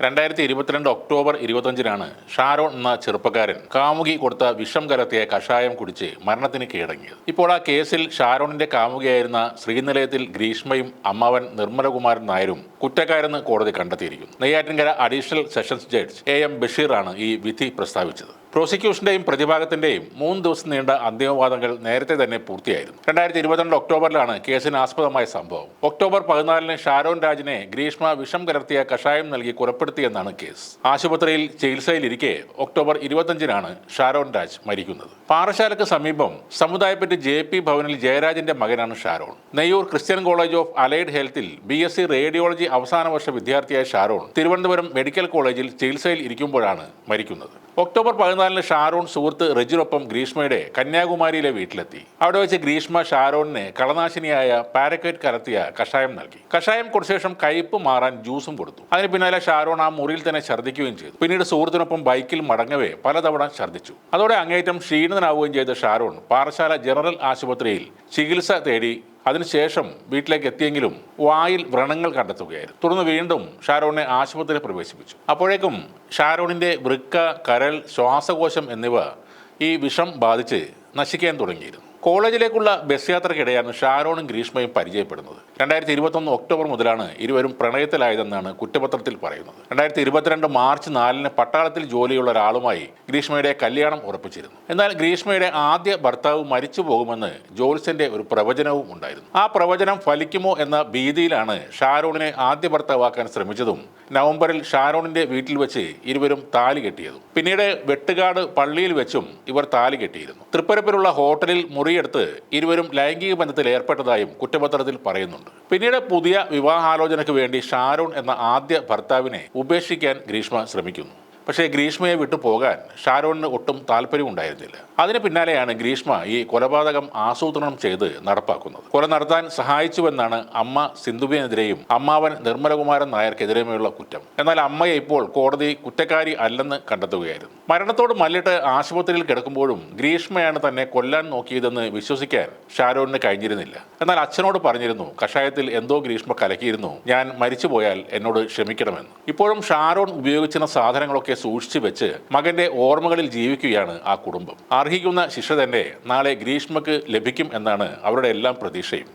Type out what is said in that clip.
2022 October 25-നാണ് Sharon എന്ന ചെറുപ്പക്കാരൻ കാമുകി കൊടുത്ത വിഷം കലർത്തിയ കഷായം കുടിച്ച് മരണത്തിന് കീഴടങ്ങിയത്. ഇപ്പോൾ ആ കേസിൽ ഷാരോണിന്റെ കാമുകിയായിരുന്ന ശ്രീനിലയത്തിൽ ഗ്രീഷ്മയും അമ്മാവൻ നിർമ്മലകുമാരൻ നായരും കുറ്റക്കാരെന്ന് കോടതി കണ്ടെത്തിയിരിക്കുന്നു. Neyyattinkara additional sessions judge AM ബഷീറാണ് ഈ വിധി പ്രസ്താവിച്ചത്. പ്രോസിക്യൂഷന്റെയും പ്രതിഭാഗത്തിന്റെയും 3 ദിവസം നീണ്ട അന്തിമവാദങ്ങൾ നേരത്തെ തന്നെ പൂർത്തിയായിരുന്നു. 2022 ഒക്ടോബറിലാണ് കേസിന് ആസ്പദമായ സംഭവം. ഒക്ടോബർ 14-ന് ഷാരോൺ രാജിനെ ഗ്രീഷ്മ വിഷം കലർത്തിയ കഷായം നൽകി കൊലപ്പെടുത്തിയെന്നാണ് കേസ്. ആശുപത്രിയിൽ ചികിത്സയിലിരിക്കെ ഒക്ടോബർ 25-നാണ് ഷാരോൺ രാജ് മരിക്കുന്നത്. പാറശാലയ്ക്ക് സമീപം സമുദായപ്പറ്റി JP ഭവനിൽ ജയരാജിന്റെ മകനാണ് Sharon. Neyyoor Christian college of allied ഹെൽത്തിൽ BSc റേഡിയോളജി അവസാന വർഷ വിദ്യാർത്ഥിയായ ഷാരോൺ തിരുവനന്തപുരം മെഡിക്കൽ കോളേജിൽ ചികിത്സയിൽ ഇരിക്കുമ്പോഴാണ് മരിക്കുന്നത്. ഒക്ടോബർ 14-ന് ഷാരോൺ സുഹൃത്ത് റെജിനൊപ്പം ഗ്രീഷ്മയുടെ കന്യാകുമാരിയിലെ വീട്ടിലെത്തി. അവിടെ വെച്ച് ഗ്രീഷ്മ ഷാരോണിന് കളനാശിനിയായ പാരക്വേറ്റ് കലർത്തിയ കഷായം നൽകി. കഷായം കൊടുത്ത ശേഷം കയ്പ് മാറാൻ ജ്യൂസും കൊടുത്തു. അതിന് പിന്നാലെ ഷാരോൺ ആ മുറിയിൽ തന്നെ ഛർദ്ദിക്കുകയും ചെയ്തു. പിന്നീട് സുഹൃത്തിനൊപ്പം ബൈക്കിൽ മടങ്ങവേ പലതവണ ഛർദ്ദിച്ചു. അതോടെ അങ്ങേയറ്റം ക്ഷീണിതനാവുകയും ചെയ്ത ഷാരോൺ പാറശാല ജനറൽ ആശുപത്രിയിൽ ചികിത്സ തേടി അതിനുശേഷം വീട്ടിലേക്ക് എത്തിയെങ്കിലും വായിൽ വ്രണങ്ങൾ കണ്ടെത്തുകയായിരുന്നു. തുടർന്ന് വീണ്ടും ഷാരോണിനെ ആശുപത്രിയിൽ പ്രവേശിപ്പിച്ചു. അപ്പോഴേക്കും ഷാരോണിന്റെ വൃക്ക, കരൾ, ശ്വാസകോശം എന്നിവ ഈ വിഷം ബാധിച്ച് നശിക്കാൻ തുടങ്ങിയിരുന്നു. കോളേജിലേക്കുള്ള ബസ് യാത്രയ്ക്കിടെയാണ് ഷാരോണും ഗ്രീഷ്മയും പരിചയപ്പെടുന്നത്. 2021 ഒക്ടോബർ മുതലാണ് ഇരുവരും പ്രണയത്തിലായതെന്നാണ് കുറ്റപത്രത്തിൽ പറയുന്നത്. 2022 മാർച്ച് 4-ന് പട്ടാളത്തിൽ ജോലിയുള്ള ഒരാളുമായി ഗ്രീഷ്മയുടെ കല്യാണം ഉറപ്പിച്ചിരുന്നു. എന്നാൽ ഗ്രീഷ്മയുടെ ആദ്യ ഭർത്താവ് മരിച്ചു പോകുമെന്ന് ജോത്സ്യന്റെ ഒരു പ്രവചനവും ഉണ്ടായിരുന്നു. ആ പ്രവചനം ഫലിക്കുമോ എന്ന ഭീതിയിലാണ് ഷാരോണിനെ ആദ്യ ഭർത്താവാക്കാൻ ശ്രമിച്ചതും നവംബറിൽ ഷാരോണിന്റെ വീട്ടിൽ വെച്ച് ഇരുവരും താലി കെട്ടിയതും. പിന്നീട് വെട്ടുകാട് പള്ളിയിൽ വെച്ചും ഇവർ താലി കെട്ടിയിരുന്നു. തൃപ്പരപ്പിലുള്ള ഹോട്ടലിൽ മുറിയെടുത്ത് ഇരുവരും ലൈംഗിക ബന്ധത്തിൽ ഏർപ്പെട്ടതായും കുറ്റപത്രത്തിൽ പറയുന്നുണ്ട്. പിന്നീട് പുതിയ വിവാഹാലോചനയ്ക്ക് വേണ്ടി ഷാരോൺ എന്ന ആദ്യ ഭർത്താവിനെ ഉപേക്ഷിക്കാൻ ഗ്രീഷ്മ ശ്രമിക്കുന്നു. പക്ഷേ ഗ്രീഷ്മയെ വിട്ടു പോകാൻ ഷാരോണിന് ഒട്ടും താല്പര്യമുണ്ടായിരുന്നില്ല. അതിന് പിന്നാലെയാണ് ഗ്രീഷ്മ ഈ കൊലപാതകം ആസൂത്രണം ചെയ്ത് നടപ്പാക്കുന്നത്. കൊല നടത്താൻ സഹായിച്ചുവെന്നാണ് അമ്മ സിന്ധുവിനെതിരെയും അമ്മാവൻ നിർമ്മലകുമാരൻ നായർക്കെതിരെയുമുള്ള കുറ്റം. എന്നാൽ അമ്മയെ ഇപ്പോൾ കോടതി കുറ്റക്കാരി അല്ലെന്ന് കണ്ടെത്തുകയായിരുന്നു. മരണത്തോട് മല്ലിട്ട് ആശുപത്രിയിൽ കിടക്കുമ്പോഴും ഗ്രീഷ്മയാണ് തന്നെ കൊല്ലാൻ നോക്കിയതെന്ന് വിശ്വസിക്കാൻ ഷാരോണിന് കഴിഞ്ഞിരുന്നില്ല. എന്നാൽ അച്ഛനോട് പറഞ്ഞിരുന്നു, കഷായത്തിൽ എന്തോ ഗ്രീഷ്മ കലക്കിയിരുന്നു, ഞാൻ മരിച്ചുപോയാൽ എന്നോട് ക്ഷമിക്കണമെന്ന്. ഇപ്പോഴും ഷാരോൺ ഉപയോഗിച്ചിരുന്ന സാധനങ്ങളൊക്കെ സൂക്ഷിച്ചു വെച്ച് മകന്റെ ഓർമ്മകളിൽ ജീവിക്കുകയാണ് ആ കുടുംബം. അർഹിക്കുന്ന ശിക്ഷ തന്നെ നാളെ ഗ്രീഷ്മക്ക് ലഭിക്കും എന്നാണ് അവരുടെ എല്ലാം പ്രതീക്ഷയും.